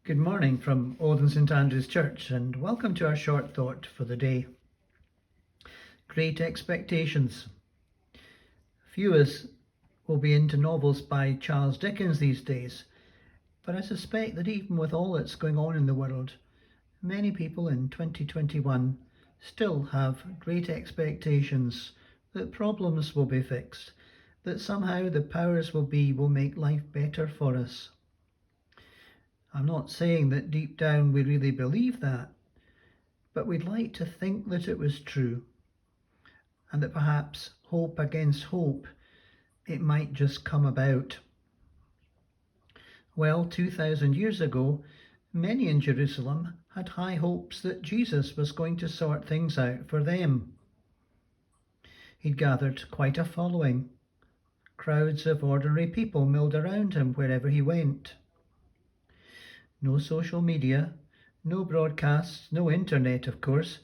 Good morning from Oldham St Andrew's Church, and welcome to our short thought for the day. Great expectations. Few of us will be into novels by Charles Dickens these days, but I suspect that even with all that's going on in the world, many people in 2021 still have great expectations that problems will be fixed, that somehow the powers will make life better for us. I'm not saying that deep down we really believe that, but we'd like to think that it was true, and that perhaps hope against hope, it might just come about. Well, 2,000 years ago, many in Jerusalem had high hopes that Jesus was going to sort things out for them. He'd gathered quite a following. Crowds of ordinary people milled around him wherever he went. No social media, no broadcasts, no internet, of course,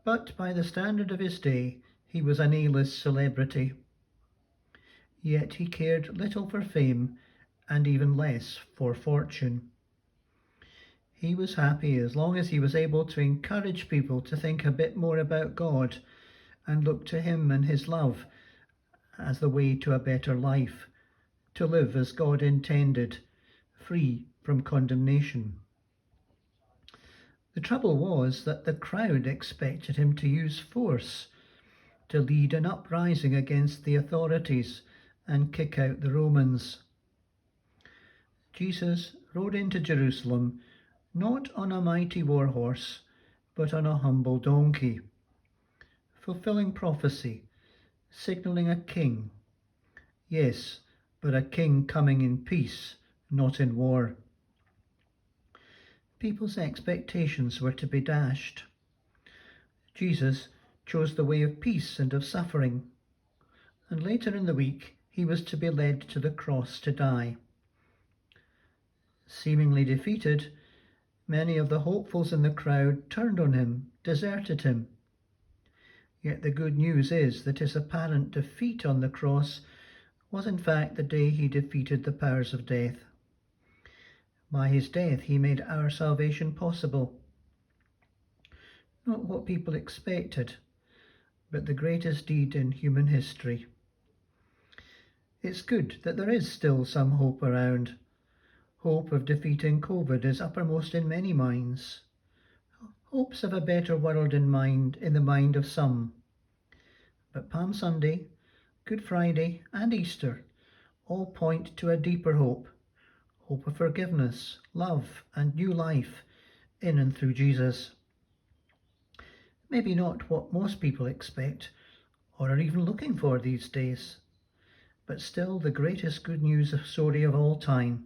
but by the standard of his day, he was an A-list celebrity. Yet he cared little for fame and even less for fortune. He was happy as long as he was able to encourage people to think a bit more about God and look to him and his love as the way to a better life, to live as God intended, free from condemnation. The trouble was that the crowd expected him to use force, to lead an uprising against the authorities and kick out the Romans. Jesus rode into Jerusalem not on a mighty war horse, but on a humble donkey, fulfilling prophecy, signalling a king. Yes, but a king coming in peace, not in war. People's expectations were to be dashed. Jesus chose the way of peace and of suffering, and later in the week he was to be led to the cross to die. Seemingly defeated, many of the hopefuls in the crowd turned on him, deserted him. Yet the good news is that his apparent defeat on the cross was in fact the day he defeated the powers of death. By his death he made our salvation possible. Not what people expected, but the greatest deed in human history. It's good that there is still some hope around. Hope of defeating COVID is uppermost in many minds. Hopes of a better world in the mind of some. But Palm Sunday, Good Friday and Easter all point to a deeper hope. Hope of forgiveness, love, and new life in and through Jesus. Maybe not what most people expect or are even looking for these days, but still the greatest good news story of all time.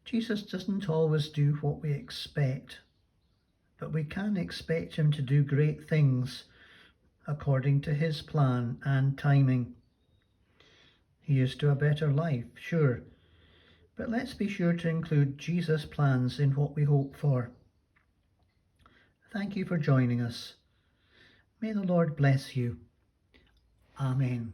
Jesus doesn't always do what we expect, but we can expect him to do great things according to his plan and timing. He is to a better life, sure, but let's be sure to include Jesus' plans in what we hope for. Thank you for joining us. May the Lord bless you. Amen.